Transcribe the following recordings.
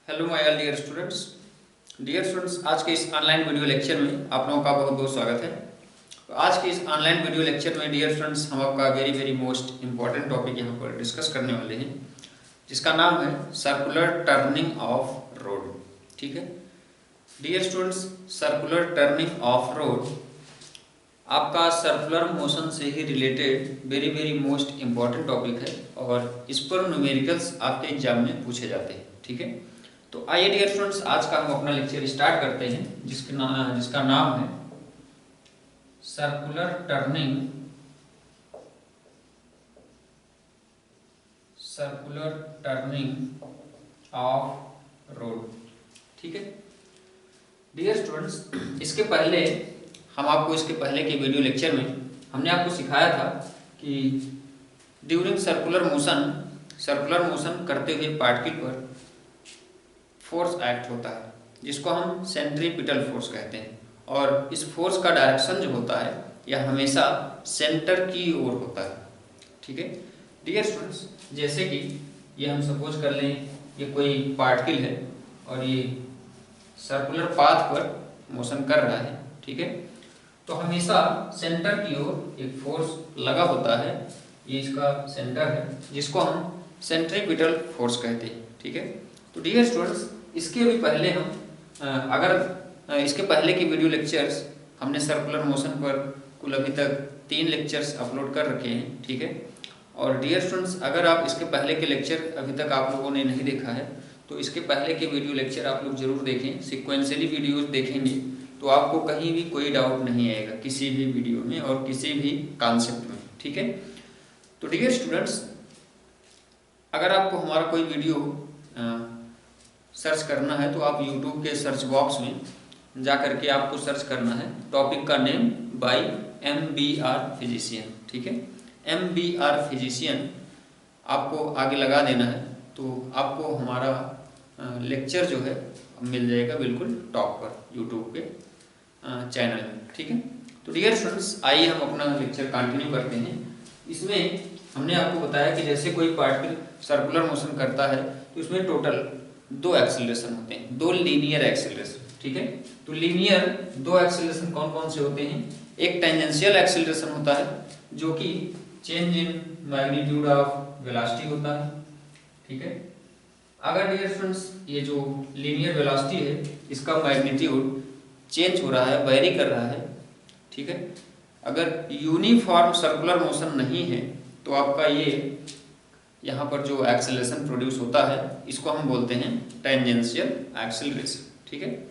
Hello my all dear students, आज के इस ऑनलाइन वीडियो लेक्चर में आप लोगों का बहुत बहुत स्वागत है। तो आज के इस ऑनलाइन वीडियो लेक्चर में डियर स्टूडेंट्स हम आपका वेरी मोस्ट इम्पॉर्टेंट टॉपिक यहाँ पर डिस्कस करने वाले हैं, जिसका नाम है सर्कुलर टर्निंग ऑफ रोड। ठीक है dear students, circular turning of road आपका सर्कुलर मोशन से ही related very most important topic है और इस पर न्यूमेरिकल्स आपके एग्जाम में पूछे जाते हैं। ठीक है, तो आइए डियर स्टूडेंट्स आज का हम अपना लेक्चर स्टार्ट करते हैं, जिसका नाम है सर्कुलर टर्निंग ऑफ रोड। ठीक है डियर स्टूडेंट्स, इसके पहले के वीडियो लेक्चर में हमने आपको सिखाया था कि ड्यूरिंग सर्कुलर मोशन करते हुए पार्टिकल पर फोर्स एक्ट होता है, जिसको हम सेंट्रीपिटल फोर्स कहते हैं, और इस फोर्स का डायरेक्शन जो होता है यह हमेशा सेंटर की ओर होता है। ठीक है डियर स्टूडेंट्स, जैसे कि ये हम सपोज कर लें ये कोई पार्टिकल है और ये सर्कुलर पाथ पर मोशन कर रहा है। ठीक है, तो हमेशा सेंटर की ओर एक फोर्स लगा होता है, ये इसका सेंटर है, जिसको हम सेंट्रीपिटल फोर्स कहते हैं। ठीक है, तो डियर स्टूडेंट्स इसके भी पहले इसके पहले की वीडियो लेक्चर्स हमने सर्कुलर मोशन पर कुल अभी तक 3 लेक्चर्स अपलोड कर रखे हैं। ठीक है, और डियर स्टूडेंट्स अगर आप इसके पहले के लेक्चर अभी तक आप लोगों ने नहीं देखा है तो इसके पहले के वीडियो लेक्चर आप लोग जरूर देखें। सिक्वेंशियली वीडियोस देखेंगे तो आपको कहीं भी कोई डाउट नहीं आएगा किसी भी वीडियो में और किसी भी कॉन्सेप्ट में। ठीक है, तो डियर स्टूडेंट्स अगर आपको हमारा कोई वीडियो सर्च करना है तो आप YouTube के सर्च बॉक्स में जा करके आपको सर्च करना है टॉपिक का नेम बाय MBR फिजिशियन। ठीक है, MBR फिजिशियन आपको आगे लगा देना है तो आपको हमारा लेक्चर जो है मिल जाएगा बिल्कुल टॉप पर YouTube के चैनल में। ठीक है, तो डियर स्टूडेंट्स आइए हम अपना लेक्चर कंटिन्यू करते हैं। इसमें हमने आपको बताया कि जैसे कोई पार्टिकल सर्कुलर मोशन करता है तो इसमें टोटल 2 एक्सेलरेशन होते हैं, 2 लीनियर एक्सेलरेशन। ठीक है, तो लीनियर 2 एक्सेलरेशन कौन कौन से होते हैं? एक टेंजेंशियल एक्सेलरेशन होता है जो कि change in magnitude of velocity होता है। ठीक है, अगर डियर स्टूडेंट्स ये जो लीनियर वेलोसिटी है इसका मैग्नीट्यूड चेंज हो रहा है, वेरी कर रहा है। ठीक है, अगर यूनिफॉर्म सर्कुलर मोशन नहीं है तो आपका ये यहाँ पर जो एक्सेलरेशन प्रोड्यूस होता है इसको हम बोलते हैं टेंजेंशियल एक्सेलरेशन। ठीक है,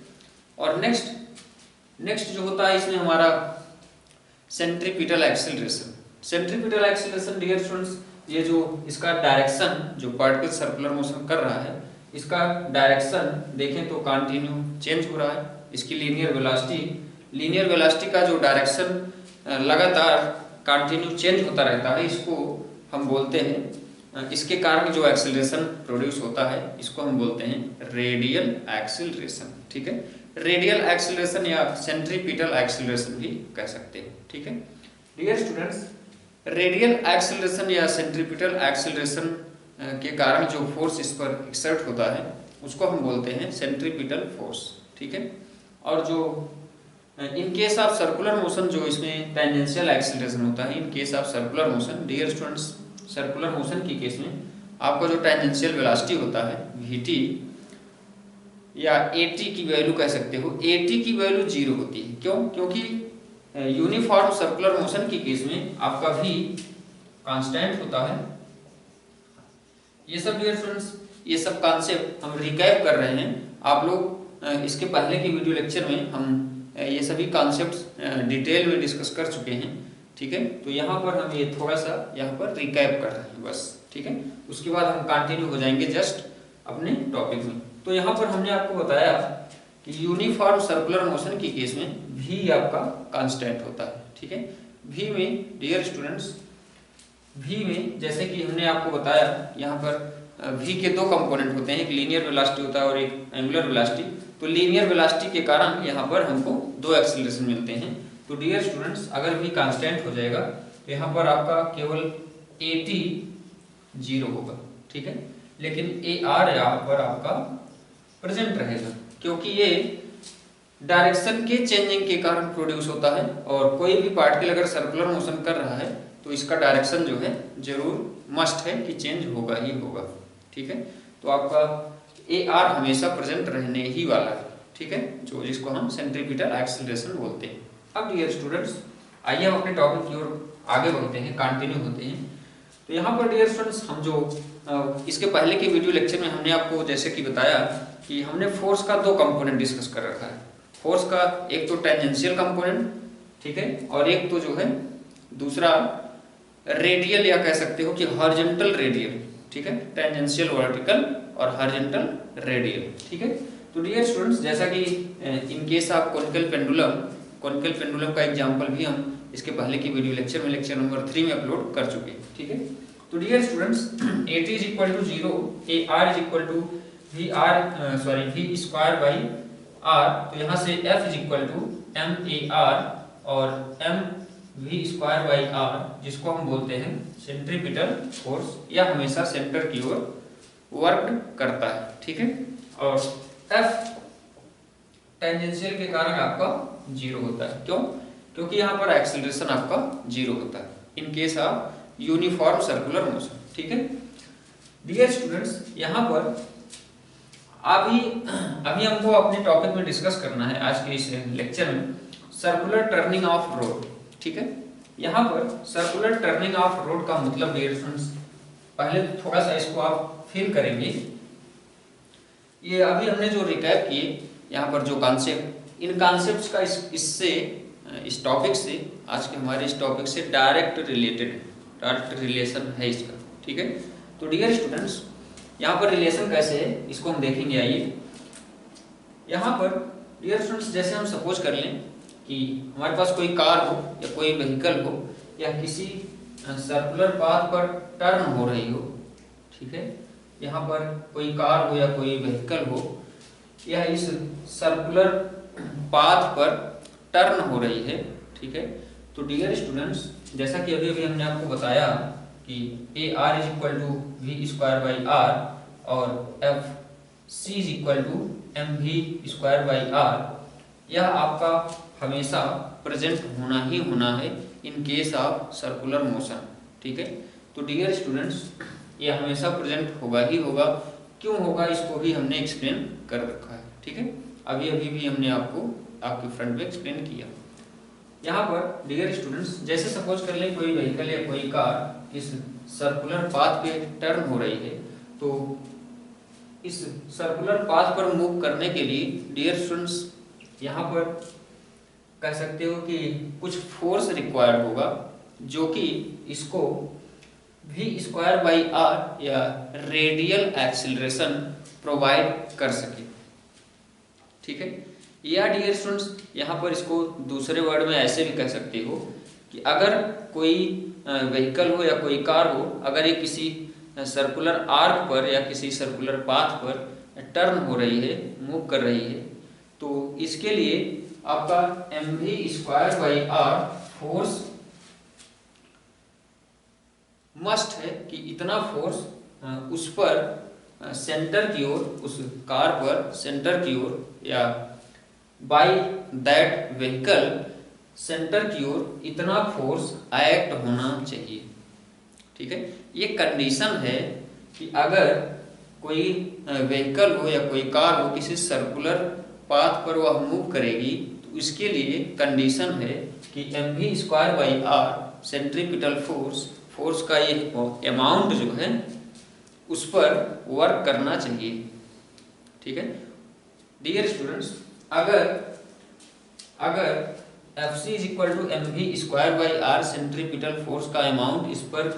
और नेक्स्ट जो होता है इसमें हमारा सेंट्रीपिटल एक्सेलरेशन डियर स्टूडेंट्स, ये जो इसका डायरेक्शन जो पार्टिकल सर्कुलर मोशन कर रहा है इसका डायरेक्शन देखें तो कंटिन्यू चेंज हो रहा है। इसकी लीनियर वेलोसिटी का जो डायरेक्शन लगातार कंटिन्यू चेंज होता रहता है, इसको हम बोलते हैं, इसके कारण जो एक्सेलरेशन प्रोड्यूस होता है इसको हम बोलते हैं रेडियल एक्सेलरेशन। ठीक है, रेडियल एक्सेलरेशन या सेंट्रीपिटल एक्सेलरेशन भी कह सकते हैं। ठीक है डियर स्टूडेंट्स, रेडियल एक्सेलरेशन या सेंट्रीपिटल एक्सेलरेशन के कारण जो फोर्स इस पर एक्सर्ट होता है उसको हम बोलते हैं सेंट्रीपिटल फोर्स। ठीक है, और जो in case of circular motion जो इसमें टेंजेंशियल एक्सेलरेशन होता है, in case of circular motion dear students, circular motion के केस में आपका जो टेंजेंशियल वेलोसिटी होता है Vt या At की वैल्यू कह सकते हो, At की वैल्यू 0 होती है। क्यों? क्योंकि यूनिफॉर्म सर्कुलर मोशन के केस में आपका V कांस्टेंट होता है। ये सब डियर स्टूडेंट्स, ये सब कॉन्सेप्ट हम रिकैप कर रहे हैं। आप लोग इसके पहले की वीडियो लेक्चर में हम ये सभी कॉन्सेप्ट्स डिटेल में डिस्कस कर चुके हैं। ठीक है, तो यहाँ पर हम ये थोड़ा सा यहाँ पर रिकैप कर रहे हैं बस। ठीक है, उसके बाद हम कंटिन्यू हो जाएंगे जस्ट अपने टॉपिक में। तो यहाँ पर हमने आपको बताया कि यूनिफॉर्म सर्कुलर मोशन के केस में V आपका कांस्टेंट होता है। ठीक है, V में डियर स्टूडेंट्स, V में जैसे कि हमने आपको बताया यहाँ पर V के 2 कंपोनेंट होते हैं, एक लीनियर वेलोसिटी होता है और एक एंगुलर वेलोसिटी। तो लीनियर वेलोसिटी के कारण यहाँ पर हमको 2 एक्सेलरेशन मिलते हैं। तो डियर स्टूडेंट्स अगर V कांस्टेंट हो जाएगा तो यहाँ पर आपका केवल At 0 होगा। ठीक है, लेकिन AR यहाँ पर आपका प्रेजेंट रहेगा, क्योंकि ये डायरेक्शन के चेंजिंग के कारण प्रोड्यूस होता है। और कोई भी पार्टिकल अगर सर्कुलर मोशन कर रहा है तो इसका डायरेक्शन जो है जरूर मस्ट है कि चेंज होगा ही होगा। ठीक है, तो आपका ए आर हमेशा प्रेजेंट रहने ही वाला है। ठीक है, जो जिसको हम सेंट्रीपिटल एक्सीलरेशन बोलते हैं। अब डियर स्टूडेंट्स, आइए हम अपने टॉपिक की ओर आगे बढ़ते हैं, कंटिन्यू होते हैं। तो यहाँ पर डियर स्टूडेंट्स, हम जो इसके पहले के वीडियो लेक्चर में हमने आपको जैसे कि बताया कि हमने फोर्स का दो कंपोनेंट डिस्कस कर रखा है। फोर्स का एक तो टेंजेंशियल कंपोनेंट, ठीक है, और एक तो जो है दूसरा रेडियल, या कह सकते हो कि हॉरिजॉन्टल रेडियल। ठीक है, टेंजेंशियल वर्टिकल और हॉरिजॉन्टल रेडियल। ठीक है, तो डियर स्टूडेंट्स, जैसा कि in case of conical pendulum का एग्जांपल भी हम इसके पहले की वीडियो लेक्चर में, लेक्चर नंबर 3 में अपलोड कर चुके हैं। ठीक है, तो dear students, AT is equal to 0, AR is equal to V square by R। तो यहाँ से F is equal to MAR और MV स्क्वायर बाई R, जिसको हम बोलते हैं सेंट्रीपिटल फोर्स, या हमेशा सेंटर की ओर वर्क करता है। ठीक है, और F टेंजेंशियल के कारण आपका 0 होता है। क्यों? क्योंकि यहाँ पर एक्सीलरेशन आपका 0 होता है in case of uniform circular motion. ठीक है, डियर स्टूडेंट्स, यहाँ पर अभी हमको अपने टॉपिक में डिस्कस करना है आज के इस लेक्चर में सर्कुलर टर्निंग ऑफ रोड। ठीक है, यहाँ पर सर्कुलर टर्निंग ऑफ रोड का मतलब डियर स्टूडेंट्स, पहले थोड़ा सा इसको आप फील करेंगे। ये अभी हमने जो रिकैप किए यहाँ पर जो कॉन्सेप्ट, इन कॉन्सेप्ट्स का इस टॉपिक से, आज के हमारे इस टॉपिक से डायरेक्ट रिलेशन है इसका। ठीक है, तो डियर स्टूडेंट्स, यहाँ पर रिलेशन कैसे है इसको हम देखेंगे। आइए, यहाँ पर डियर स्टूडेंट्स, जैसे हम सपोज कर लें कि हमारे पास कोई कार हो या कोई व्हीकल हो या किसी सर्कुलर पाथ पर टर्न हो रही हो। ठीक है, यहाँ पर कोई कार हो या कोई व्हीकल हो, या इस सर्कुलर पाथ पर टर्न हो रही है। ठीक है, तो डियर स्टूडेंट्स, जैसा कि अभी हमने आपको बताया कि AR is equal to V square by R और FC is equal to MV square by R, यह आपका हमेशा प्रेजेंट होना ही होना है in case of circular motion. ठीक है, तो डियर स्टूडेंट्स, यह हमेशा प्रेजेंट होगा ही होगा। क्यों होगा इसको भी हमने एक्सप्लेन कर रखा है। ठीक है, अभी भी हमने आपको आपके फ्रंट में एक्सप्लेन किया। यहाँ पर डियर स्टूडेंट्स, जैसे सपोज कर लें कोई व्हीकल या कोई कार इस सर्कुलर पाथ पे टर्न हो रही है, तो इस सर्कुलर पाथ पर मूव करने के लिए डियर स्टूडेंट्स, यहाँ पर कह सकते हो कि कुछ फोर्स रिक्वायर्ड होगा, जो कि इसको V स्क्वायर बाई R या रेडियल एक्सीलरेशन प्रोवाइड कर सके। ठीक है, या डियर स्टूडेंट्स, यहाँ पर इसको दूसरे वर्ड में ऐसे भी कह सकते हो कि अगर कोई व्हीकल हो या कोई कार हो, अगर ये किसी सर्कुलर आर्क पर या किसी सर्कुलर पाथ पर टर्न हो रही है, मूव कर रही है, तो इसके लिए आपका MV square by R force must है कि इतना फोर्स उस पर सेंटर की ओर, उस कार पर सेंटर की ओर या बाय दैट व्हीकल सेंटर की ओर इतना फोर्स एक्ट होना चाहिए। ठीक है, ये कंडीशन है कि अगर कोई व्हीकल हो या कोई कार हो किसी सर्कुलर पाथ पर वह मूव करेगी, तो इसके लिए कंडीशन है कि MV square by R centripetal force का ये अमाउंट जो है उस पर वर्क करना चाहिए। ठीक है, डियर स्टूडेंट्स, अगर FC is equal to MV square by R centripetal force का अमाउंट इस पर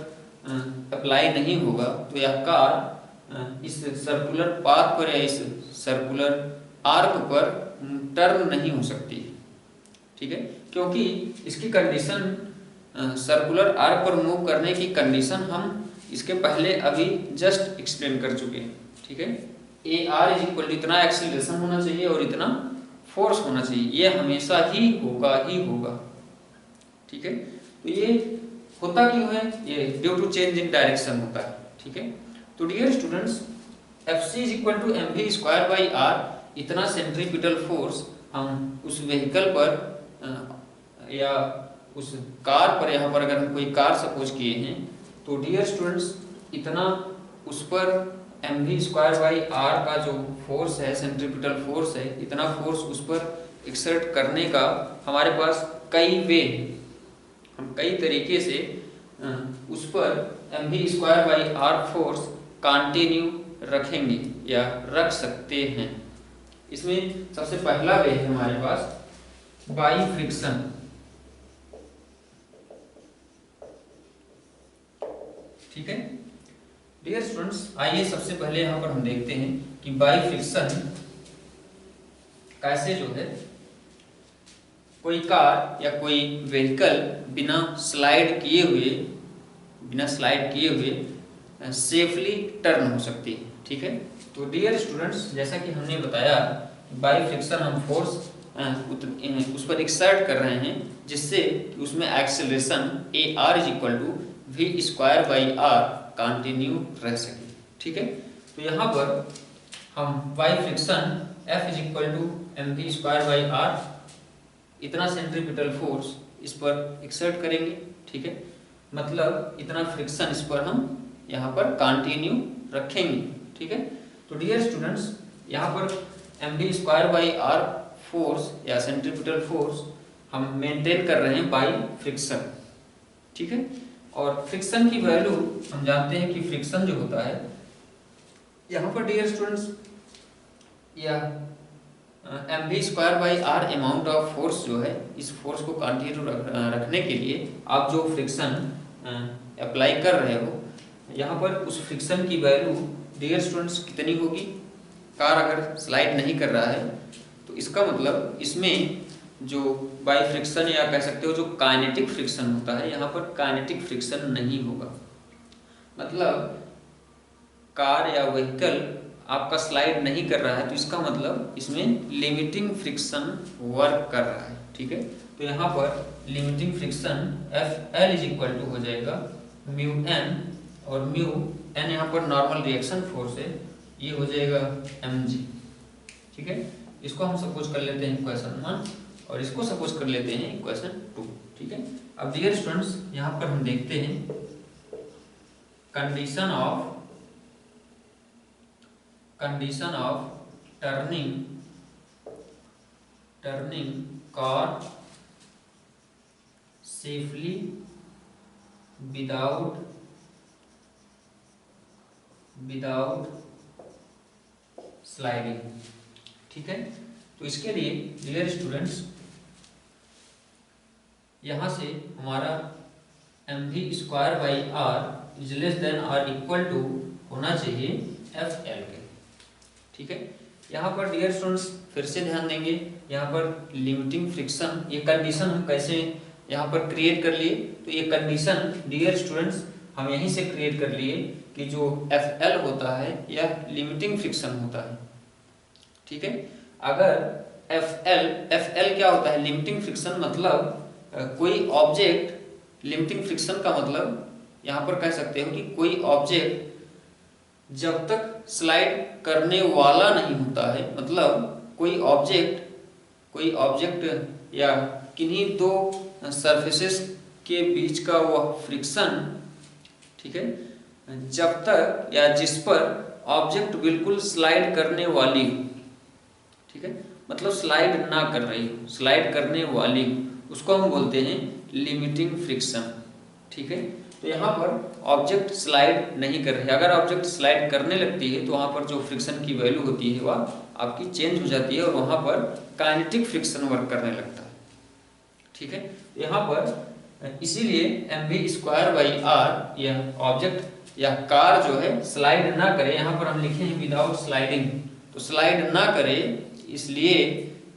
अप्लाई नहीं होगा, तो यह कार इस सर्कुलर पाथ पर या इस सर्कुलर आर्क पर टर्न नहीं हो सकती। ठीक है, क्योंकि इसकी कंडीशन, सर्कुलर आर्क पर मूव करने की कंडीशन हम इसके पहले अभी जस्ट एक्सप्लेन कर चुके हैं। ठीक है, AR इज इक्वल टू इतना एक्सीलरेशन होना चाहिए और इतना फोर्स होना चाहिए, ये हमेशा ही होगा। ठीक है, तो ये होता क्यों है? ये due to change in direction होता है। ठीक है, तो dear students, F C is equal to M V square by R. इतना सेंट्रीपिटल फोर्स हम उस व्हीकल पर या उस कार पर, यहाँ पर अगर हम कोई कार सपोज किए हैं तो डियर स्टूडेंट्स इतना उस पर M V square by R का जो फोर्स है, सेंट्रीपिटल फोर्स है, इतना फोर्स उस पर एक्सर्ट करने का हमारे पास कई वे, हम कई तरीके से उस पर M V square by R force continue रखेंगे या रख सकते हैं। इसमें सबसे पहला वे है हमारे पास बाई फ्रिक्शन। ठीक है डियर स्टूडेंट्स, आइए सबसे पहले यहां पर हम देखते हैं कि बाई फ्रिक्शन कैसे जो है कोई कार या कोई व्हीकल बिना स्लाइड किए हुए सेफली टर्न हो सकती है। ठीक है, तो डियर स्टूडेंट्स जैसा कि हमने बताया बाई फ्रिक्शन हम फोर्स उस पर एक्सर्ट कर रहे हैं जिससे उसमें acceleration A R is equal to V square by R continue रह सके। ठीक है, तो यहाँ पर हम by friction F is equal to M V square by R इतना सेंट्रीपिटल फोर्स इस पर एक्सर्ट करेंगे। ठीक है, मतलब इतना फ्रिक्शन इस पर हम यहाँ पर कंटिन्यू रखेंगे। ठीक है, तो डियर स्टूडेंट्स यहाँ पर M V square by R force या सेंट्रीपिटल फोर्स हम मेंटेन कर रहे हैं बाई फ्रिक्शन। ठीक है, और फ्रिक्शन की वैल्यू हम जानते हैं कि फ्रिक्शन जो होता है यहाँ पर डियर स्टूडेंट्स या M V square by R amount of force जो है, इस फोर्स को कंटिन्यू रखने के लिए आप जो फ्रिक्शन अप्लाई कर रहे हो यहाँ पर उस फ्रिक्शन की वैल्यू डियर स्टूडेंट्स कितनी होगी। कार अगर स्लाइड नहीं कर रहा है तो इसका मतलब इसमें जो बाई फ्रिक्शन या कह सकते हो जो काइनेटिक फ्रिक्शन होता है यहाँ पर काइनेटिक फ्रिक्शन नहीं होगा। मतलब कार या व्हीकल आपका स्लाइड नहीं कर रहा है तो इसका मतलब इसमें लिमिटिंग फ्रिक्शन वर्क कर रहा है। ठीक है, तो यहाँ पर limiting friction F L is equal to हो जाएगा म्यू एन, और म्यू एन यहाँ पर नॉर्मल रिएक्शन फोर्स है, ये हो जाएगा एम जी। ठीक है, इसको हम सपोज कर लेते हैं इक्वेशन 1 और इसको सपोज कर लेते हैं इक्वेशन 2। ठीक है, अब डियर स्टूडेंट्स यहाँ पर हम देखते हैं condition of turning car safely without sliding. ठीक है, तो इसके लिए डियर स्टूडेंट्स यहां से हमारा M V square by R is less than or equal to होना चाहिए एफ एल के। ठीक है, यहाँ पर डियर स्टूडेंट्स फिर से ध्यान देंगे, यहाँ पर लिमिटिंग फ्रिक्शन ये कंडीशन हम कैसे यहाँ पर क्रिएट कर लिए, तो ये कंडीशन डियर स्टूडेंट्स हम यहीं से क्रिएट कर लिए कि जो एफ एल होता है यह लिमिटिंग फ्रिक्शन होता है। ठीक है, अगर एफ एल क्या होता है, लिमिटिंग फ्रिक्शन मतलब कोई ऑब्जेक्ट, लिमिटिंग फ्रिक्शन का मतलब यहाँ पर कह सकते हो कि कोई ऑब्जेक्ट जब तक स्लाइड करने वाला नहीं होता है, मतलब कोई ऑब्जेक्ट या किन्हीं दो सरफेसेस के बीच का वह फ्रिक्शन, ठीक है, जब तक या जिस पर ऑब्जेक्ट बिल्कुल स्लाइड करने वाली हो, ठीक है, मतलब स्लाइड ना कर रही हो, स्लाइड करने वाली हो, उसको हम बोलते हैं लिमिटिंग फ्रिक्शन। ठीक है, तो यहाँ पर ऑब्जेक्ट स्लाइड नहीं कर रही है, अगर ऑब्जेक्ट स्लाइड करने लगती है तो वहाँ पर जो फ्रिक्शन की वैल्यू होती है वह आपकी चेंज हो जाती है और वहाँ पर काइनेटिक फ्रिक्शन वर्क करने लगता है। ठीक है, यहाँ पर इसीलिए M V square by R यह ऑब्जेक्ट या कार जो है स्लाइड ना करे, यहाँ पर हम लिखे हैं विदाउट स्लाइडिंग, तो स्लाइड ना करे, इसलिए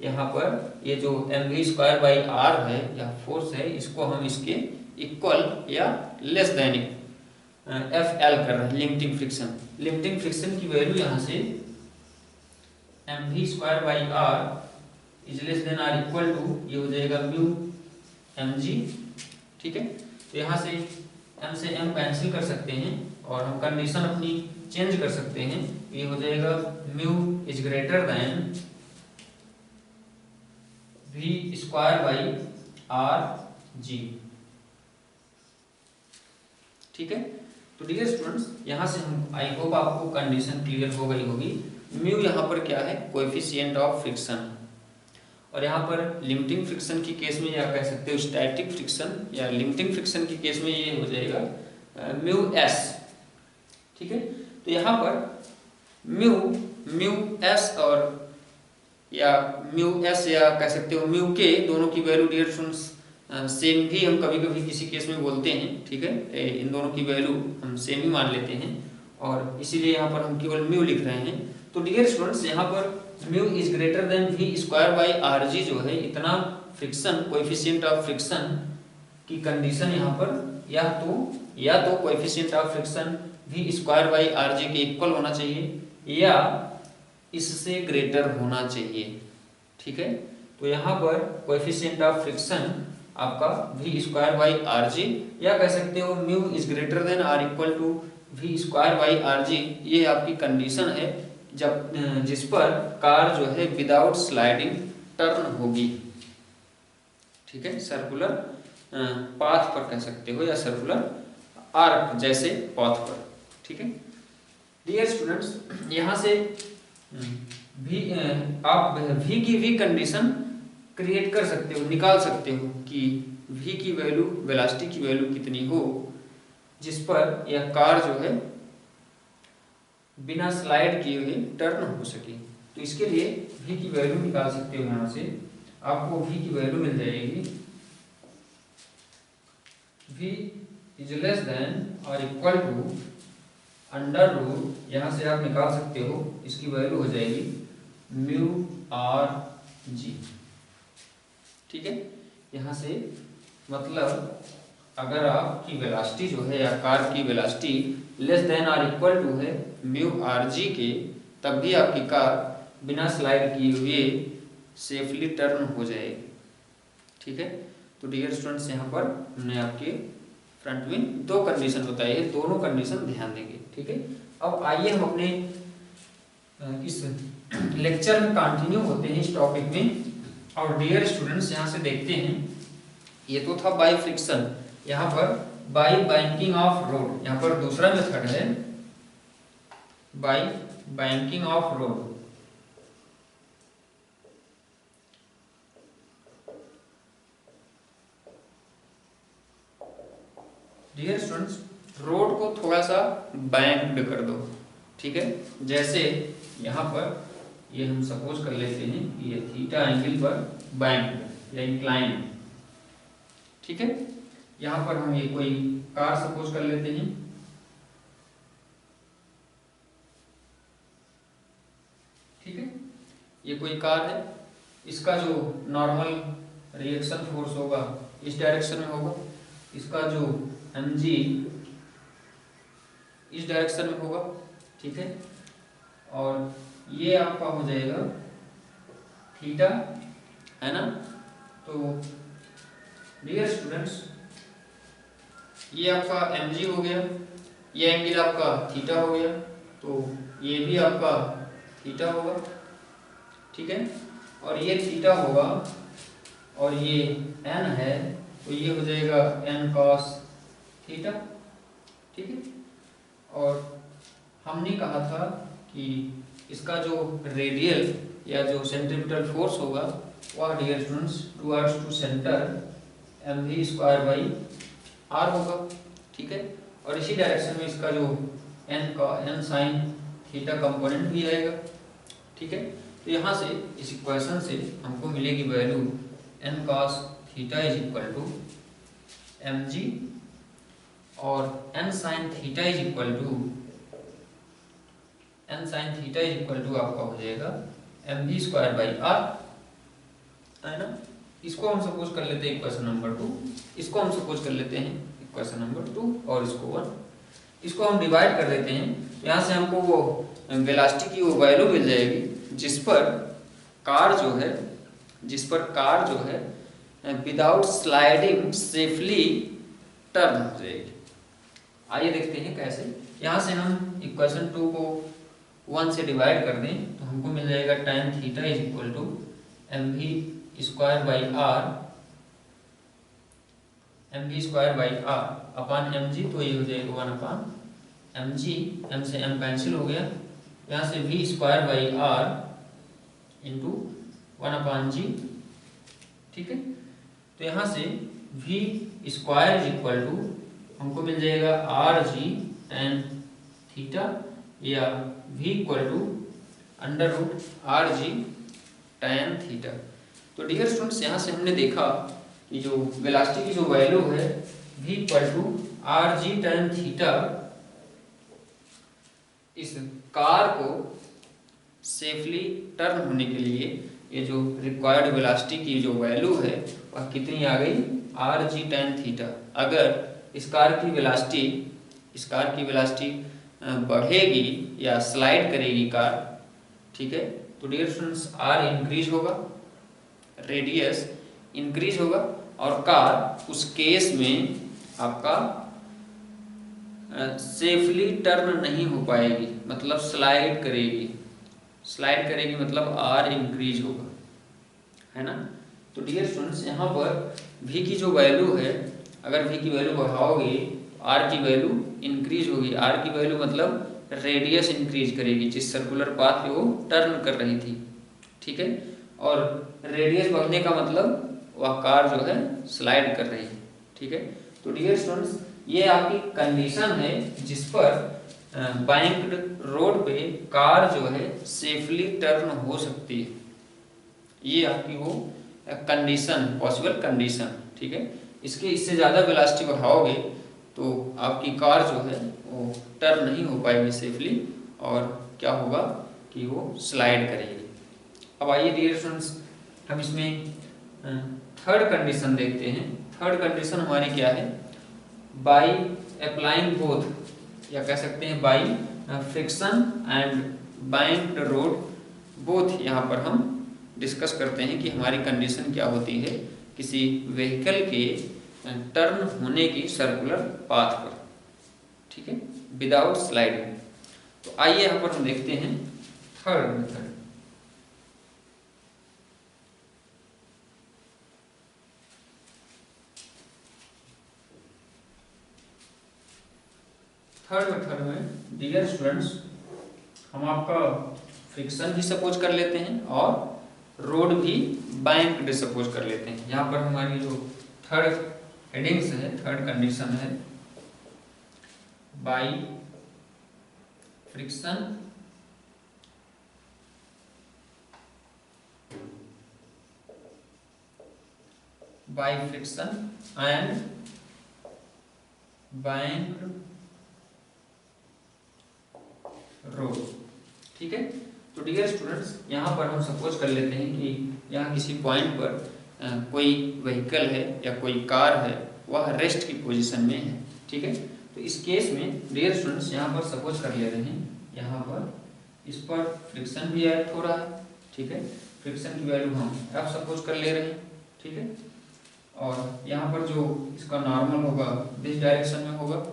यहाँ पर ये जो M V square by R है या फोर्स है, इसको हम इसके इक्वल या लेस देन एफ एल कर रहे हैं, लिमिटिंग फ्रिक्शन। लिमिटिंग फ्रिक्शन की वैल्यू यहाँ से M V square by R is less than or equal to ये हो जाएगा म्यू एम जी। ठीक है, तो यहाँ से एम कैंसिल कर सकते हैं और हम कंडीशन अपनी चेंज कर सकते हैं। ये हो जाएगा mu is greater then v square by R जी। ठीक है, तो डियर स्टूडेंट्स यहाँ से हम आई होप आपको कंडीशन क्लियर हो गई होगी। म्यू यहाँ पर क्या है, कोएफिशिएंट ऑफ फ्रिक्शन, और यहाँ पर लिमिटिंग फ्रिक्शन की केस में या कह सकते हो स्टैटिक फ्रिक्शन या लिमिटिंग फ्रिक्शन की केस में ये हो जाएगा म्यू एस। ठीक है, तो यहाँ पर म्यू एस और या म्यू एस या कह सकते हो म्यू के, दोनों की वैल्यू डियर स्टूडेंट्स सेम भी हम कभी कभी किसी केस में बोलते हैं। ठीक है, इन दोनों की वैल्यू हम सेम ही मान लेते हैं और इसीलिए यहाँ पर हम केवल म्यू लिख रहे हैं। तो डियर स्टूडेंट्स यहाँ पर mu is greater than V square by R G जो है, इतना फ्रिक्शन कोएफिशिएंट ऑफ फ्रिक्शन की कंडीशन यहाँ पर या तो coefficient of friction V square by R G के इक्वल होना चाहिए या इससे ग्रेटर होना चाहिए। ठीक है, तो यहाँ पर कोएफिशिएंट ऑफ फ्रिक्शन आपका V square by R G या कह सकते हो mu is greater than or equal to V square by R G, ये आपकी कंडीशन है जब जिस पर कार जो है विदाउट स्लाइडिंग टर्न होगी। ठीक है, सर्कुलर पाथ पर कह सकते हो या सर्कुलर आर्क जैसे पाथ पर। ठीक है, डियर स्टूडेंट्स यहाँ से आप v की v कंडीशन क्रिएट कर सकते हो, निकाल सकते हो कि v की वैल्यू, वेलोसिटी की वैल्यू कितनी हो जिस पर यह कार जो है बिना स्लाइड किए हुए टर्न हो सके। तो इसके लिए v की वैल्यू निकाल सकते हो। यहाँ से आपको v की वैल्यू मिल जाएगी v इज लेस देन और इक्वल टू अंडर रूट, यहाँ से आप निकाल सकते हो, इसकी वैल्यू हो जाएगी म्यू आर जी। ठीक है, यहाँ से मतलब अगर आपकी वेलोसिटी जो है या कार की वेलोसिटी लेस देन और इक्वल टू है म्यू आर जी के, तब भी आपकी कार बिना स्लाइड किए हुए सेफली टर्न हो जाएगी। ठीक है, तो डियर स्टूडेंट्स यहाँ पर हमने आपके फ्रंट में दो कंडीशन बताई है, दोनों कंडीशन ध्यान देंगे। ठीक है, अब आइए हम अपने इस लेक्चर में कंटिन्यू होते हैं इस टॉपिक में। और डियर स्टूडेंट्स यहाँ से देखते हैं, ये तो था बाय फ्रिक्शन, यहाँ पर बाय बैंकिंग ऑफ रोड, यहाँ पर दूसरा मेथड है by banking of road. Dear students road को थोड़ा सा बैंक्ड कर दो। ठीक है, जैसे यहाँ पर ये हम सपोज कर लेते हैं कि ये थीटा एंगल पर बैंक्ड या इंक्लाइन। ठीक है, यहाँ पर हम ये कोई कार सपोज कर लेते हैं। ठीक है, ये कोई कार है, इसका जो नॉर्मल रिएक्शन फोर्स होगा इस डायरेक्शन में होगा, इसका जो mg इस डायरेक्शन में होगा। ठीक है, और ये आपका हो जाएगा थीटा, है ना। तो डियर स्टूडेंट्स ये आपका mg हो गया, ये एंगल आपका थीटा हो गया, तो ये भी आपका थीटा होगा। ठीक है, और ये थीटा होगा और ये n है, तो ये हो जाएगा n cos थीटा। ठीक है, और हमने कहा था कि इसका जो रेडियल या जो सेंट्रीपिटल फोर्स होगा वह dear students towards to centre mv square by r होगा। ठीक है, और इसी डायरेक्शन में इसका जो n साइन थीटा कंपोनेंट भी आएगा। ठीक है, तो यहाँ से इस इक्वेशन से हमको मिलेगी value n cos theta is equal to mg और n sin theta is equal to आपका हो जाएगा mv स्क्वायर बाई r, है ना। इसको हम सपोज कर लेते हैं इक्वेशन नंबर 2, इसको हम सपोज कर लेते हैं इक्वेशन नंबर 2 और इसको 1। इसको हम डिवाइड कर देते हैं, यहाँ से हमको वो वेलोसिटी की वो वैल्यू मिल जाएगी जिस पर कार जो है विदाउट स्लाइडिंग सेफली टर्न हो जाएगी। आइए देखते हैं कैसे। यहाँ से हम इक्वेशन 2 को 1 से डिवाइड कर दें तो हमको मिल जाएगा tan theta is equal to mv² by R, mv² by R upon mg, तो ये हो जाएगा 1 अपान mg, m से m कैंसिल हो गया, यहाँ से v² by R into 1 upon G. ठीक है, तो यहाँ से v² इज इक्वल टू हमको मिल जाएगा आर जी tan थीटा, या v equal to under root R G tan theta. तो डियर स्टूडेंट्स, यहाँ से हमने देखा कि जो वेलोसिटी की जो वैल्यू है v equal to R G tan theta, इस कार को सेफली टर्न होने के लिए ये जो रिक्वायर्ड वेलोसिटी की जो वैल्यू है वह कितनी आ गई, आर जी tan थीटा। अगर इस कार की वेलोसिटी बढ़ेगी या स्लाइड करेगी कार, ठीक है, तो डियर स्टूडेंट्स आर इंक्रीज होगा, रेडियस इंक्रीज होगा, और कार उस केस में आपका सेफली टर्न नहीं हो पाएगी, मतलब स्लाइड करेगी मतलब आर इंक्रीज होगा, है ना। तो डियर स्टूडेंट्स, यहाँ पर v की जो वैल्यू है, अगर v की वैल्यू बढ़ाओगे तो r की वैल्यू इंक्रीज होगी। r की वैल्यू मतलब रेडियस इंक्रीज करेगी जिस सर्कुलर पाथ पे वो टर्न कर रही थी, ठीक है, और रेडियस बढ़ने का मतलब वह कार जो है स्लाइड कर रही है, ठीक है। तो डियर स्टूडेंट्स, ये आपकी कंडीशन है जिस पर बैंक्ड रोड पे कार जो है सेफली टर्न हो सकती है, ये आपकी वो कंडीशन, पॉसिबल कंडीशन, ठीक है। इससे ज़्यादा वेलोसिटी बढ़ाओगे तो आपकी कार जो है वो टर्न नहीं हो पाएगी सेफली, और क्या होगा कि वो स्लाइड करेगी। अब आइए डियर स्टूडेंट्स, हम इसमें थर्ड कंडीशन देखते हैं। थर्ड कंडीशन हमारी क्या है, बाई अप्लाइंग बोथ, या कह सकते हैं by friction and banked road both. यहाँ पर हम डिस्कस करते हैं कि हमारी कंडीशन क्या होती है किसी व्हीकल के टर्न होने की सर्कुलर पाथ पर, ठीक है, विदाउट स्लाइडिंग। तो आइए यहाँ पर हम देखते हैं थर्ड मेथड। थर्ड मेथड में डियर स्टूडेंट्स, हम आपका फ्रिक्शन भी सपोज कर लेते हैं और रोड भी बैंक्ड सपोज कर लेते हैं। यहाँ पर हमारी जो थर्ड हेडिंग्स है, थर्ड कंडीशन है by friction and banked road, ठीक है। तो डियर स्टूडेंट्स, यहाँ पर हम सपोज कर लेते हैं कि यहाँ किसी पॉइंट पर कोई व्हीकल है या कोई कार है, वह रेस्ट की पोजीशन में है, ठीक है। तो इस केस में डियर स्टूडेंट्स, यहाँ पर सपोज कर ले रहे हैं, यहाँ पर इस पर फ्रिक्शन भी एक्ट हो रहा है, ठीक है। फ्रिक्शन की वैल्यू हम F सपोज कर ले रहे हैं, ठीक है, और यहाँ पर जो इसका नॉर्मल होगा दिस डायरेक्शन में होगा,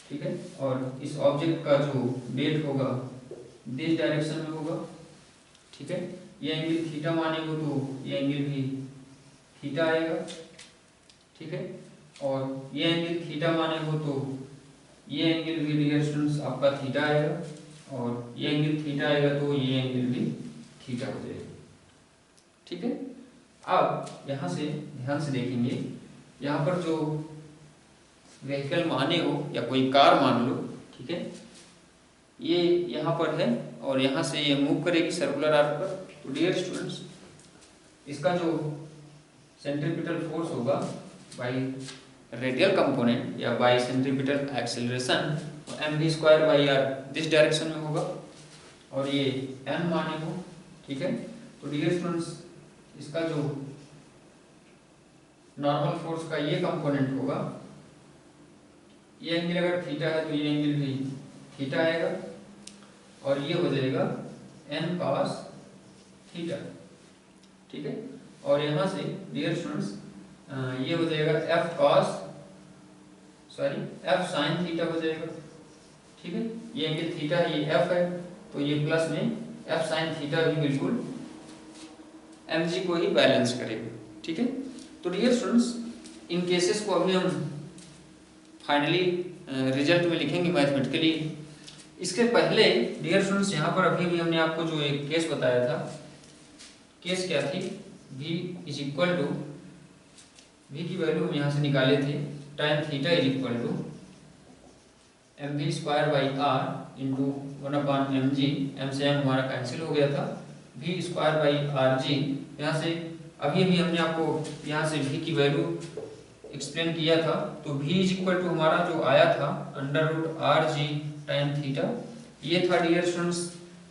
ठीक है, और इस ऑब्जेक्ट का जो वेट होगा दिस डायरेक्शन में होगा, ठीक है। ये एंगल थीटा मानेंगे तो ये एंगल भी थीटा आएगा, ठीक है, और ये एंगल थीटा मानेंगे तो ये एंगल भी डियर स्टूडेंट्स आपका थीटा आएगा, और ये एंगल थीटा आएगा तो ये एंगल भी थीटा हो जाएगा, ठीक है। अब यहाँ से ध्यान से देखेंगे, यहाँ पर जो व्हीकल माने हो या कोई कार मान लो, ठीक है, ये यहाँ पर है और यहाँ से ये मूव करेगी सर्कुलर आर्क पर। तो डियर स्टूडेंट्स, इसका जो सेंट्रीपिटल फोर्स होगा बाई रेडियल कंपोनेंट या by centripetal acceleration mv² by R this direction में होगा, और ये n माने हो, ठीक है। तो डियर स्टूडेंट्स, इसका जो नॉर्मल फोर्स का ये कंपोनेंट होगा, ये एंगल अगर थीटा है तो ये एंगल भी थीटा आएगा, और ये हो जाएगा n cos थीटा, ठीक है। और यहाँ से डियर स्टूडेंट्स, ये हो जाएगा F sin थीटा हो जाएगा, ठीक है, ये एंगल थीटा है, ये एफ है, तो ये प्लस में एफ साइन थीटा भी बिल्कुल mg को ही बैलेंस करेगा। ठीक है, तो डियर स्टूडेंट्स इन केसेस को अभी हम फाइनली रिजल्ट में लिखेंगे मैथमेटिकली। इसके पहले डियर स्टूडेंट्स यहाँ पर अभी भी हमने आपको जो एक केस बताया था, केस क्या थी, v is equal to, v की वैल्यू हम यहाँ से निकाले थे, tan theta is equal to mv square by R into 1/mg, m से m हमारा कैंसिल हो गया था, v square by R G. यहाँ से अभी हमने आपको यहाँ से v की वैल्यू एक्सप्लेन किया था, तो v इज इक्वल टू हमारा जो आया था under root R G time theta. ये था डियर स्टूडेंट्स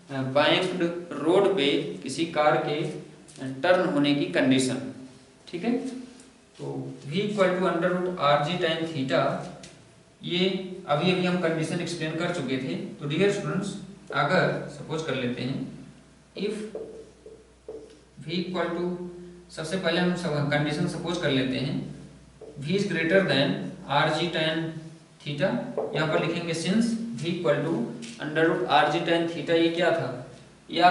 बैंक्ड रोड पे किसी कार के टर्न होने की कंडीशन। ठीक है, तो v equal to under root R G time theta, ये अभी हम कंडीशन एक्सप्लेन कर चुके थे। तो डियर स्टूडेंट्स अगर सपोज कर लेते हैं इफ v इक्वल टू, सबसे पहले हम कंडीशन सपोज कर लेते हैं v is greater than r ji tan theta. यहाँ पर लिखेंगे since v equal to under root R G tan theta, ये क्या था, या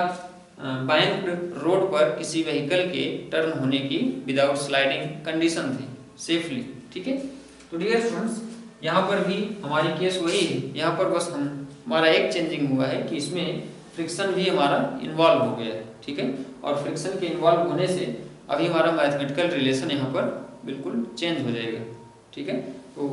बैंक्ड रोड पर किसी व्हीकल के टर्न होने की विदाउट स्लाइडिंग कंडीशन थी सेफली। ठीक है, तो डियर स्टूडेंट्स यहाँ पर भी हमारी केस वही है, यहाँ पर बस हमारा एक चेंजिंग हुआ है कि इसमें फ्रिक्शन भी हमारा इन्वॉल्व हो गया है। ठीक है, और फ्रिक्शन के इन्वॉल्व होने से अभी हमारा मैथमेटिकल रिलेशन यहाँ पर बिल्कुल चेंज हो जाएगा। ठीक है, तो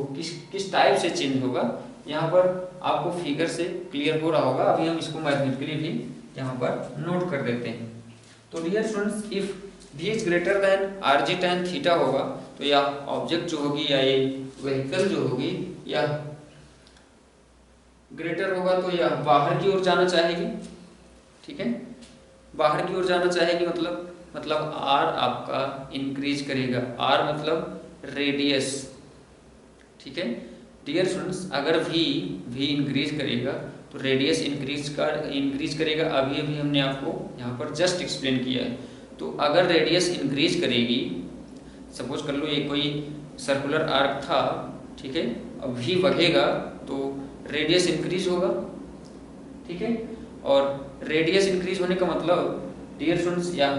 किस टाइप से चेंज होगा यहाँ पर आपको फिगर से क्लियर हो रहा होगा, अभी हम इसको मैथमेटिकली भी यहाँ पर नोट कर देते हैं। तो dear students if v is greater than r ji tan theta होगा, तो या ऑब्जेक्ट जो होगी या ये व्हीकल जो होगी या ग्रेटर होगा तो या बाहर की ओर जाना चाहेगी। ठीक है, बाहर की ओर जाना चाहेगी, मतलब आर आपका इंक्रीज करेगा, आर मतलब रेडियस। ठीक है डियर स्टूडेंट्स, अगर v इंक्रीज करेगा तो रेडियस इंक्रीज करेगा। अभी हमने आपको यहाँ पर जस्ट एक्सप्लेन किया है। तो अगर रेडियस इंक्रीज करेगी, सपोज कर लो ये कोई सर्कुलर आर्क था, ठीक है, अब v बढ़ेगा तो रेडियस इंक्रीज होगा। ठीक है, और रेडियस इंक्रीज होने का मतलब डियर स्टूडेंट्स या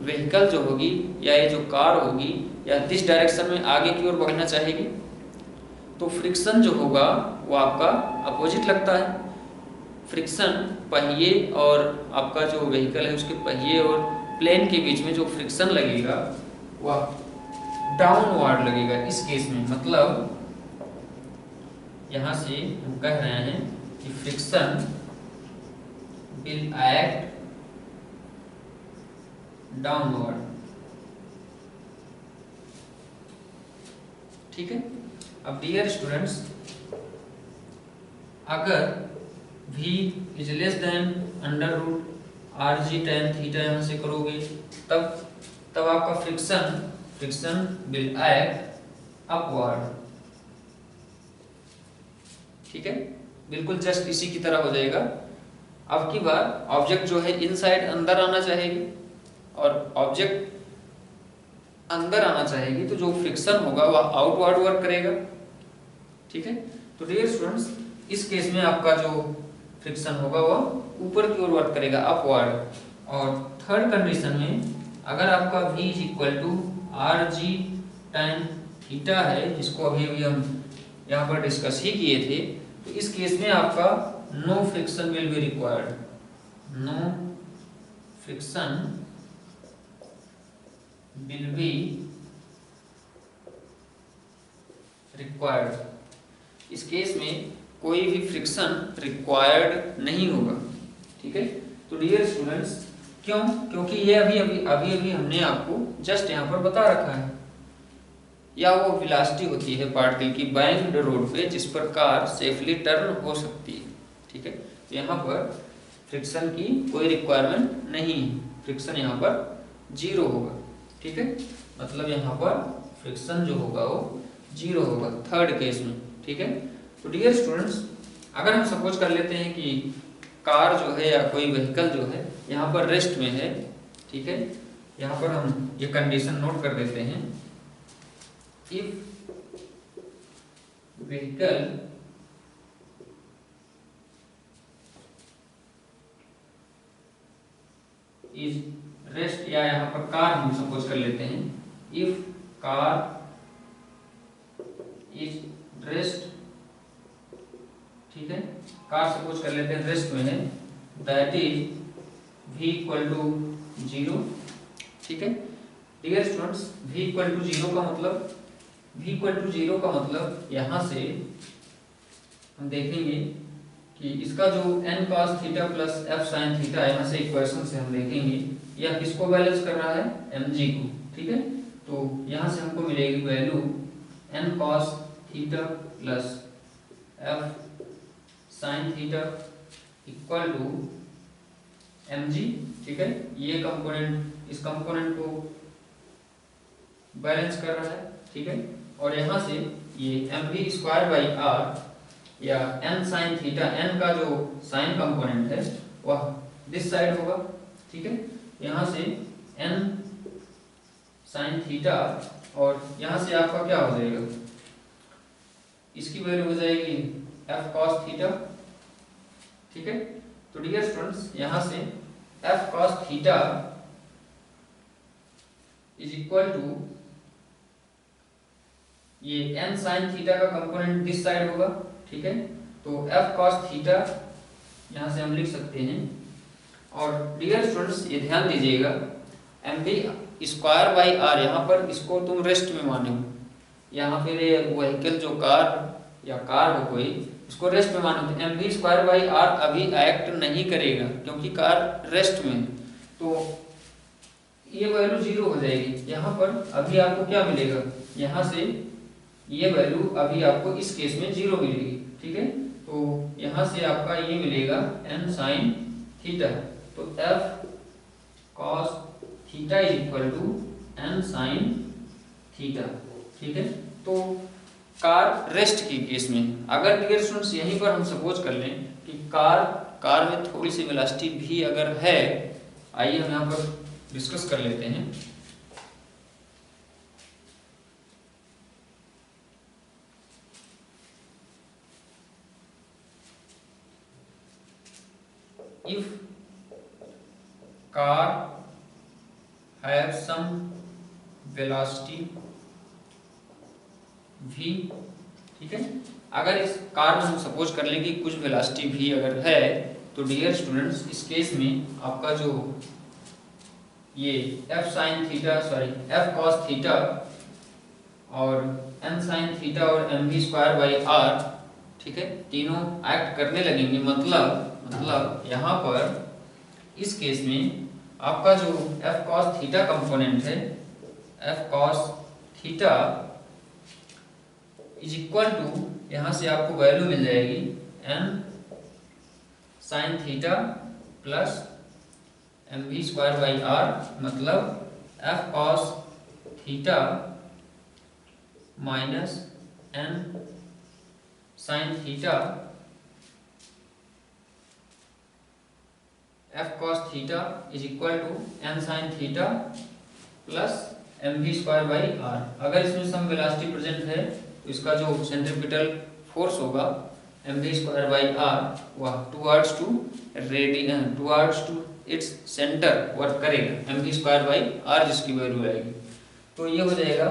व्हीकल जो होगी या ये जो कार होगी या दिस डायरेक्शन में आगे की ओर बढ़ना चाहेगी, तो फ्रिक्शन जो होगा वो आपका अपोजिट लगता है। फ्रिक्शन पहिए और आपका जो व्हीकल है उसके पहिए और प्लेन के बीच में जो फ्रिक्शन लगेगा वह डाउनवर्ड लगेगा। इस केस में मतलब यहाँ से हम कह रहे हैं कि फ्रिक्शन विल एक्ट डाउनवर्ड। ठीक है, अब डियर स्टूडेंट्स अगर v is less than under root R G tan theta यहाँ से करोगे तब आपका फ्रिक्शन विल एक्ट अपवर्ड। ठीक है, बिल्कुल जस्ट इसी की तरह हो जाएगा। अब की बार ऑब्जेक्ट जो है इनसाइड अंदर आना चाहेगी और ऑब्जेक्ट अंदर आना चाहेगी, तो जो फ्रिक्शन होगा वह आउटवर्ड वर्क करेगा। ठीक है, तो डियर स्टूडेंट्स इस केस में आपका जो फ्रिक्शन होगा वह ऊपर की ओर वर्क करेगा, अपवर्ड। और थर्ड कंडीशन में अगर आपका v is equal to R G tan theta है, जिसको अभी हम यहाँ पर डिस्कस ही किए थे, तो इस केस में आपका no friction will be required, no friction will be required. इस केस में कोई भी फ्रिक्शन रिक्वायर्ड नहीं होगा। ठीक है, तो डियर स्टूडेंट्स क्यों, क्योंकि ये अभी हमने आपको जस्ट यहाँ पर बता रखा है, या वो वेलोसिटी होती है पार्टिकल की बैंक्ड रोड पे जिस पर कार सेफली टर्न हो सकती है। ठीक है, तो यहाँ पर फ्रिक्शन की कोई रिक्वायरमेंट नहीं है, फ्रिक्शन यहाँ पर जीरो होगा। ठीक है, मतलब यहाँ पर फ्रिक्शन जो होगा वो जीरो होगा थर्ड केस में। ठीक है, तो डियर स्टूडेंट्स अगर हम सपोज कर लेते हैं कि कार जो है या कोई व्हीकल जो है यहाँ पर रेस्ट में है। ठीक है, यहाँ पर हम ये कंडीशन नोट कर देते हैं, इफ व्हीकल इज रेस्ट, या यहाँ पर कार हम सपोज कर लेते हैं, इफ कार इज रेस्ट, ठीक है, कार सपोज कर लेते हैं रेस्ट में है, that is v equal to 0, ठीक है। Dear students, v equal to 0 का मतलब, v इक्वल टू 0 का मतलब यहाँ से हम देखेंगे कि इसका जो n cos theta plus f sin theta, यहाँ से इक्वेशन से हम देखेंगे यह किसको बैलेंस कर रहा है, mg को, ठीक है। तो यहाँ से हमको मिलेगी value n cos theta plus f sin theta equal to mg, ठीक है। ये कंपोनेंट इस कंपोनेंट को बैलेंस कर रहा है, ठीक है। और यहाँ से ये mv स्क्वायर बाई r या n sin थीटा, n का जो साइन कंपोनेंट है वह दिस साइड होगा, ठीक है। यहाँ से n sin थीटा और यहाँ से आपका क्या हो जाएगा, इसकी वैल्यू हो जाएगी f cos थीटा, ठीक है। तो डियर स्टूडेंट्स, यहाँ से f cos theta is equal to ये n sin थीटा का कंपोनेंट दिस साइड होगा, ठीक है। तो f cos थीटा यहाँ से हम लिख सकते हैं। और डियर स्टूडेंट्स, ये ध्यान दीजिएगा, mv स्क्वायर बाई r, यहाँ पर इसको तुम रेस्ट में माने हो, यहाँ फिर ये व्हीकल जो कार या कार हो कोई, इसको रेस्ट में मानो, तो mv स्क्वायर बाई r अभी एक्ट नहीं करेगा क्योंकि कार रेस्ट में, तो ये वैल्यू 0 हो जाएगी। यहाँ पर अभी आपको क्या मिलेगा, यहाँ से ये वैल्यू अभी आपको इस केस में 0 मिलेगी, ठीक है। तो यहाँ से आपका ये मिलेगा n sin थीटा, तो f cos theta is equal to n sin theta, ठीक है। तो कार रेस्ट की केस में, अगर डियर स्टूडेंट्स यहीं पर हम सपोज कर लें कि कार में थोड़ी सी वेलोसिटी भी अगर है, आइए हम यहाँ पर डिस्कस कर लेते हैं। If car have some velocity v, ठीक है, अगर इस कार में हम सपोज कर लें कि कुछ वेलोसिटी v अगर है, तो डियर स्टूडेंट्स इस केस में आपका जो ये f sin theta, sorry f cos theta और n sin थीटा और mv स्क्वायर बाई r, ठीक है, तीनों एक्ट करने लगेंगे। मतलब यहाँ पर इस केस में आपका जो f cos थीटा कंपोनेंट है, f cos theta is equal to, यहाँ से आपको वैल्यू मिल जाएगी n sin theta plus mv square by r, मतलब f cos theta minus n sin theta, f cos theta is equal to n sin theta plus mv square by r। अगर इसमें some velocity present है तो इसका जो centripetal force होगा mv square by r, वह towards to its centre work करेगा, mv square by r जिसकी वैल्यू आएगी। तो ये हो जाएगा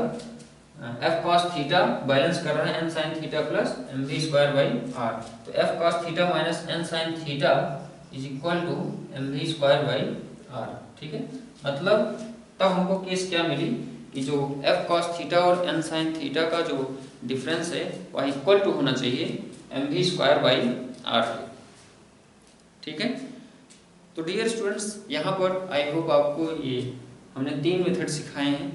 f cos थीटा बैलेंस कर रहा है n sin theta plus mv square by r, तो f cos theta minus n sin theta is equal to mv square by r, ठीक है। मतलब तब हमको केस क्या मिली कि जो f cos थीटा और n sin थीटा का जो डिफरेंस है वह इक्वल टू होना चाहिए mv स्क्वायर बाई r, ठीक है। तो डियर स्टूडेंट्स, यहाँ पर आई होप आपको ये हमने 3 मेथड सिखाए हैं,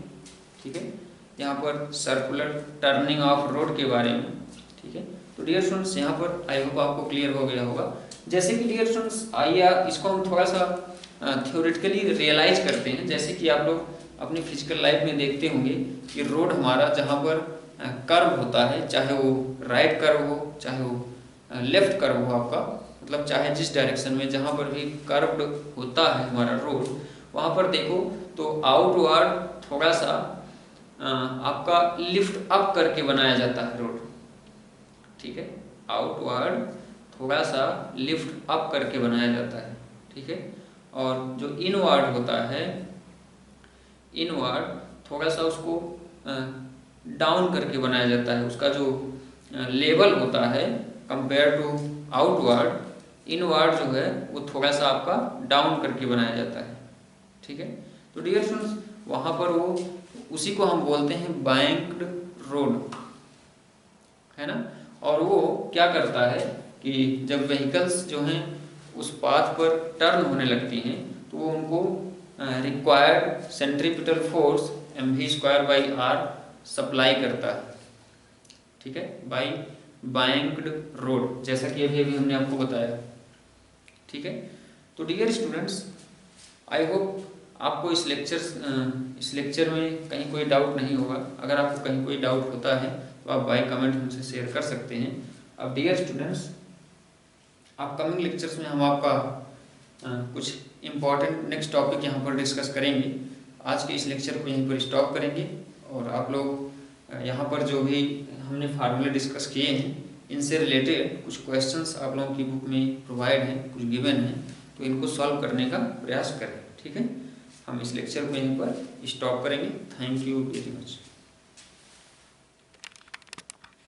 ठीक है। यहाँ पर सर्कुलर टर्निंग ऑफ रोड के बारे में, ठीक है। तो डियर स्टूडेंट्स, यहाँ पर आई होप आपको क्लियर हो गया होगा। जैसे कि डियर स्टूडेंट्स, आइए इसको हम थोड़ा सा थ्योरेटिकली रियलाइज करते हैं। जैसे कि आप लोग अपनी फिजिकल लाइफ में देखते होंगे कि रोड हमारा जहाँ पर कर्व होता है, चाहे वो राइट कर्व हो चाहे वो लेफ्ट कर्व हो आपका, मतलब चाहे जिस डायरेक्शन में जहाँ पर भी कर्व्ड होता है हमारा रोड, वहाँ पर देखो तो आउटवर्ड थोड़ा सा आपका लिफ्ट अप करके बनाया जाता है रोड, ठीक है। आउटवर्ड थोड़ा सा लिफ्ट अप करके बनाया जाता है, ठीक है। और जो इनवर्ड होता है, इनवर्ड थोड़ा सा उसको डाउन करके बनाया जाता है, उसका जो लेवल होता है कंपेयर टू आउटवर्ड, इनवर्ड जो है वो थोड़ा सा आपका डाउन करके बनाया जाता है। ठीक है, तो डियर स्टूडेंट्स वहाँ पर वो उसी को हम बोलते हैं बैंक्ड रोड, है ना। और वो क्या करता है कि जब व्हीकल्स जो हैं उस पाथ पर टर्न होने लगती हैं तो वो उनको required centripetal force mv²/r supply करता है। ठीक है, बाई बैंक्ड रोड, जैसा कि अभी हमने आपको बताया। ठीक है, तो डियर स्टूडेंट्स आई होप आपको इस लेक्चर में कहीं कोई डाउट नहीं होगा। अगर आपको कहीं कोई डाउट होता है तो आप बाय कमेंट हमसे शेयर कर सकते हैं। अब डियर स्टूडेंट्स अपकमिंग लेक्चर्स में हम आपका कुछ इम्पॉर्टेंट नेक्स्ट टॉपिक यहाँ पर डिस्कस करेंगे। आज के इस लेक्चर को यहीं पर स्टॉप करेंगे और आप लोग यहाँ पर जो भी हमने फार्मूले डिस्कस किए हैं इनसे रिलेटेड कुछ क्वेश्चंस आप लोगों की बुक में प्रोवाइड हैं, कुछ गिवन हैं, तो इनको सॉल्व करने का प्रयास करें। ठीक है, हम इस लेक्चर को यहीं पर स्टॉप करेंगे। Thank you very much.